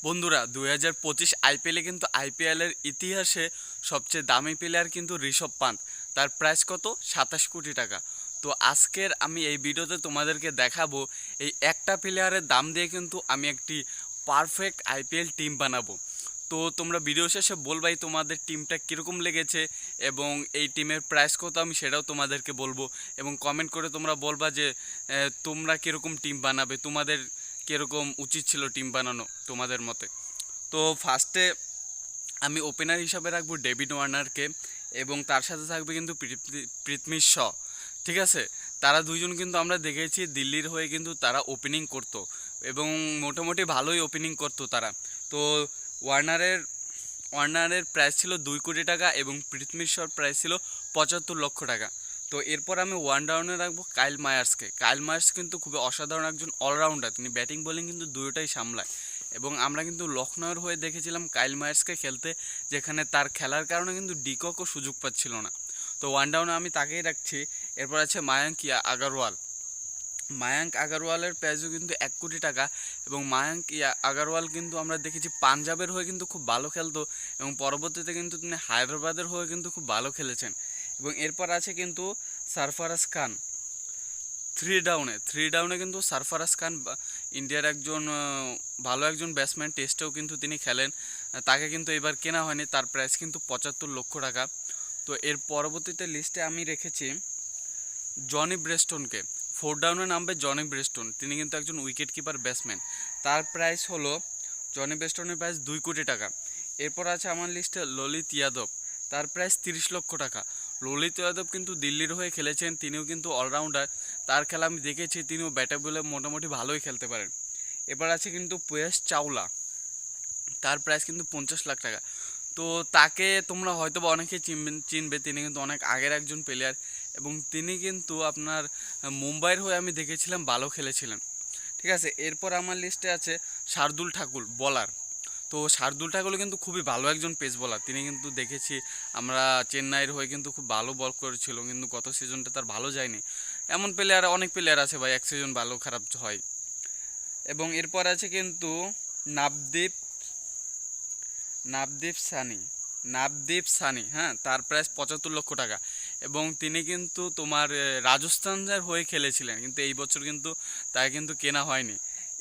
বন্ধুরা 2025 আইপিএলে কিন্তু আইপিএলের ইতিহাসে সবচেয়ে দামি প্লেয়ার কিন্তু ঋষভ পান্ত। তার প্রাইস কত? 27 কোটি টাকা। তো আজকের আমি এই ভিডিওতে তোমাদেরকে দেখাবো এই একটা প্লেয়ারের দাম দিয়ে কিন্তু আমি একটি পারফেক্ট আইপিএল টিম বানাবো। তো তোমরা ভিডিও শেষে বলবাই তোমাদের টিমটা কীরকম লেগেছে এবং এই টিমের প্রাইস কত, আমি সেটাও তোমাদেরকে বলবো। এবং কমেন্ট করে তোমরা বলবা যে তোমরা কীরকম টিম বানাবে, তোমাদের কীরকম উচিত ছিল টিম বানানো তোমাদের মতে। তো ফার্স্টে আমি ওপেনার হিসাবে রাখবো ডেভিড ওয়ার্নারকে এবং তার সাথে থাকবে কিন্তু পৃথ্বী শ। ঠিক আছে, তারা দুইজন কিন্তু আমরা দেখেছি দিল্লির হয়ে কিন্তু তারা ওপেনিং করতো এবং মোটামুটি ভালোই ওপেনিং করতো তারা। তো ওয়ার্নারের ওয়ার্নারের প্রাইস ছিল 2 কোটি টাকা এবং পৃথ্বী শর প্রাইস ছিল 75 লক্ষ টাকা। তো এরপর আমি ওয়ান ডাউনে রাখবো কাইল মায়ার্সকে। কাইল মায়ার্স কিন্তু খুবই অসাধারণ একজন অলরাউন্ডার, তিনি ব্যাটিং বোলিং কিন্তু দুটোটাই সামলায় এবং আমরা কিন্তু লখনৌয়ের হয়ে দেখেছিলাম কাইল মায়ার্সকে খেলতে, যেখানে তার খেলার কারণে কিন্তু ডিককও সুযোগ পাচ্ছিল না। তো ওয়ান ডাউনে আমি তাকেই রাখছি। এরপর আছে মায়াঙ্ক আগারওয়াল। মায়াঙ্ক আগারওয়ালের প্রাইসও কিন্তু 1 কোটি টাকা এবং মায়াঙ্ক আগারওয়াল কিন্তু আমরা দেখেছি পাঞ্জাবের হয়ে কিন্তু খুব ভালো খেলতো এবং পরবর্তীতে কিন্তু তিনি হায়দ্রাবাদের হয়ে কিন্তু খুব ভালো খেলেছেন। এবং এরপর আছে কিন্তু সারফারাজ খান। থ্রি ডাউনে কিন্তু সারফারাজ খান ইন্ডিয়ার একজন ভালো একজন ব্যাটসম্যান, টেস্টেও কিন্তু তিনি খেলেন। তাকে কিন্তু এবার কেনা হয়নি, তার প্রাইস কিন্তু 75 লক্ষ টাকা। তো এর পরবর্তীতে লিস্টে আমি রেখেছি জনি ব্রেস্টনকে। ফোর ডাউনে নামবে জনি ব্রেস্টন, তিনি কিন্তু একজন উইকেট কিপার ব্যাটসম্যান। তার প্রাইস হলো, জনি ব্রেস্টনের প্রাইস 2 কোটি টাকা। এরপর আছে আমার লিস্টে ললিত যাদব, তার প্রাইস 30 লক্ষ টাকা। ললিত যাদব কিন্তু দিল্লির হয়ে খেলেছেন, তিনিও কিন্তু অলরাউন্ডার, তার খেলা আমি দেখেছি, তিনিও ব্যাটে বলে মোটামুটি ভালোই খেলতে পারেন। এবার আছে কিন্তু পয়েস চাওলা, তার প্রাইস কিন্তু 50 লাখ টাকা। তো তাকে তোমরা হয়তো বা অনেকে চিনবে, তিনি কিন্তু অনেক আগের একজন প্লেয়ার এবং তিনি কিন্তু আপনার মুম্বাইয়ের হয়ে আমি দেখেছিলাম ভালো খেলেছিলেন। ঠিক আছে, এরপর আমার লিস্টে আছে শার্দুল ঠাকুর বলার। তো শার্দুল ঠাকুর কিন্তু খুবই ভালো একজন পেস বলার, তিনি কিন্তু দেখেছি আমরা চেন্নাইয়ের হয়ে কিন্তু খুব ভালো বল করেছিল, কিন্তু গত সিজনটা তার ভালো যায়নি। এমন প্লেয়ার অনেক প্লেয়ার আছে ভাই, এক সিজন ভালো খারাপ হয়। এবং এরপর আছে কিন্তু নাবদীপ নাবদীপ সানি নাবদীপ সানি, হ্যাঁ, তার প্রাইস 75 লক্ষ টাকা এবং তিনি কিন্তু তোমার রাজস্থানের হয়ে খেলেছিলেন, কিন্তু এই বছর কিন্তু তাকে কিন্তু কেনা হয়নি।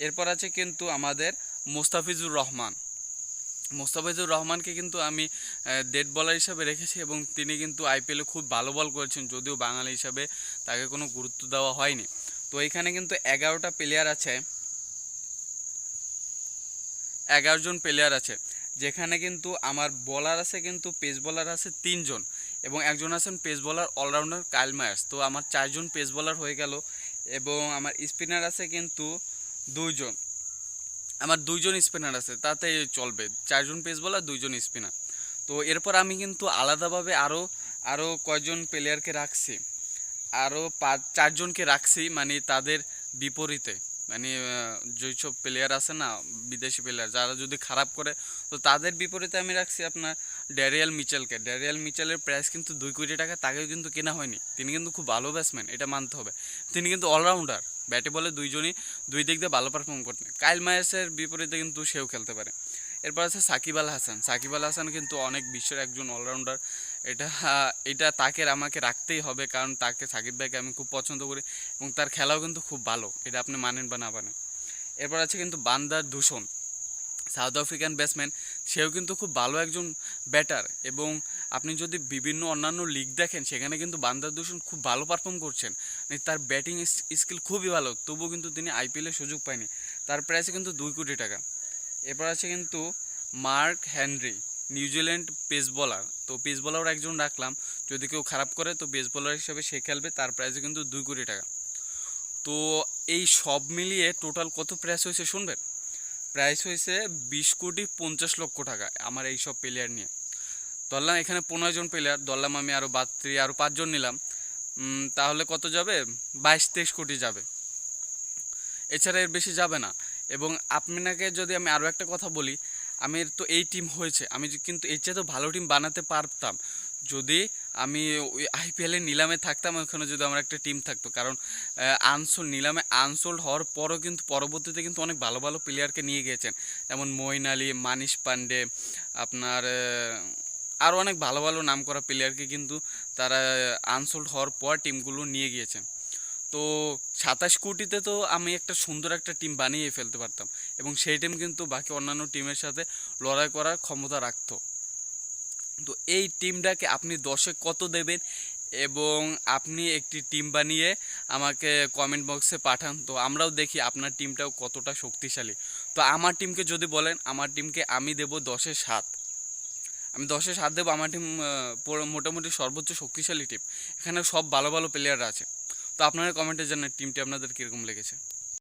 এরপর আছে কিন্তু আমাদের মোস্তাফিজুর রহমানকে কিন্তু আমি ডেড বলার হিসাবে রেখেছি এবং তিনি কিন্তু আইপিএলে খুব ভালো বল করেছেন, যদিও বাঙালি হিসাবে তাকে কোনো গুরুত্ব দেওয়া হয়নি। তো এখানে কিন্তু 11টা প্লেয়ার আছে, 11 জন প্লেয়ার আছে, যেখানে কিন্তু আমার বলার আছে কিন্তু পেস বলার আছে 3 জন এবং একজন আছেন পেস বলার অলরাউন্ডার কাইল মায়ার্স। তো আমার 4 জন পেস বলার হয়ে গেল এবং আমার স্পিনার আছে কিন্তু 2 জন। আমার 2 জন স্পিনার আছে, তাতে চলবে, 4 জন পেস বলার 2 জন স্পিনার। তো এরপর আমি কিন্তু আলাদাভাবে আরও আরও কয়জন প্লেয়ারকে রাখছি, আরও 4 জনকে রাখছি, মানে তাদের বিপরীতে, মানে যেসব প্লেয়ার আছে না বিদেশি প্লেয়ার, যারা যদি খারাপ করে তো তাদের বিপরীতে আমি রাখছি আপনার ড্যারিয়াল মিচেলকে। ড্যারিয়াল মিচেলের প্রাইস কিন্তু 2 কোটি টাকা, তাকেও কিন্তু কেনা হয়নি, তিনি কিন্তু খুব ভালো ব্যাটসম্যান, এটা মানতে হবে। তিনি কিন্তু অলরাউন্ডার, ব্যাটে বলে দুই দিক দিয়ে ভালো পারফর্ম করতেন। কাইল মায়ার্সের বিপরীতে কিন্তু সেও খেলতে পারে। এরপর আছে সাকিব আল হাসান কিন্তু অনেক বিশ্বের একজন অলরাউন্ডার, এটা এটা তাকে আমাকে রাখতেই হবে, কারণ তাকে, সাকিব ভাইকে আমি খুব পছন্দ করি এবং তার খেলাও কিন্তু খুব ভালো, এটা আপনি মানেন বা না মানেন। এরপর আছে কিন্তু বান্দার দূষণ, সাউথ আফ্রিকান ব্যাটসম্যান, সেও কিন্তু খুব ভালো একজন ব্যাটার এবং আপনি যদি বিভিন্ন অন্যান্য লিগ দেখেন সেখানে কিন্তু বান্দার দূষণ খুব ভালো পারফর্ম করছেন, মানে তার ব্যাটিং স্কিল খুবই ভালো, তবুও কিন্তু তিনি আইপিএলে সুযোগ পায়নি, তার প্রাইসে কিন্তু 2 কোটি টাকা। এরপর আছে কিন্তু মার্ক হেনরি, নিউজিল্যান্ড পেস বলার। তো পেস বলার একজন রাখলাম, যদি কেউ খারাপ করে তো পেস বলার হিসেবে সে খেলবে, তার প্রাইসে কিন্তু 2 কোটি টাকা। তো এই সব মিলিয়ে টোটাল কত প্রাইস হয়েছে শুনবেন? প্রাইস হয়েছে 20,50,00,000 টাকা আমার এই সব প্লেয়ার নিয়ে। ধরলাম এখানে 15 জন প্লেয়ার, ধরলাম আমি আরও বাত্রি আরও 5 জন নিলাম, তাহলে কত যাবে? 22-23 কোটি যাবে, এছাড়া এর বেশি যাবে না। এবং আপনাকে যদি আমি আরও একটা কথা বলি, আমি তো এই টিম হয়েছে, আমি কিন্তু এর চেয়ে তো ভালো টিম বানাতে পারতাম যদি আমি ওই আইপিএলে নিলামে থাকতাম, ওখানে যদি আমার একটা টিম থাকতো, কারণ নিলামে আনসোল্ড হওয়ার পরও কিন্তু পরবর্তীতে কিন্তু অনেক ভালো ভালো প্লেয়ারকে নিয়ে গিয়েছেন, যেমন মঈন আলী, মানিশ পান্ডে, আপনার আরও অনেক ভালো ভালো নাম করা প্লেয়ারকে কিন্তু তারা আনসোল্ড হওয়ার পর টিমগুলো নিয়ে গিয়েছেন। তো 27 কোটিতে তো আমি একটা সুন্দর একটা টিম বানিয়ে ফেলতে পারতাম, এবং সেই টিম কিন্তু বাকি অন্যান্য টিমের সাথে লড়াই করার ক্ষমতা রাখতো। তো এই টিমটাকে আপনি 10-এ কত দেবেন, এবং আপনি একটি টিম বানিয়ে আমাকে কমেন্ট বক্সে পাঠান, তো আমরাও দেখি আপনার টিমটাও কতটা শক্তিশালী। তো আমার টিমকে যদি বলেন, আমার টিমকে আমি দেবো 10-এ 7। আমি 10-এ 7 দেবো। আমার টিম মোটামুটি সর্বোচ্চ শক্তিশালী টিম, এখানে সব ভালো ভালো প্লেয়াররা আছে। তো আপনারা কমেন্টে জানান টিমটি আপনাদের কীরকম লেগেছে।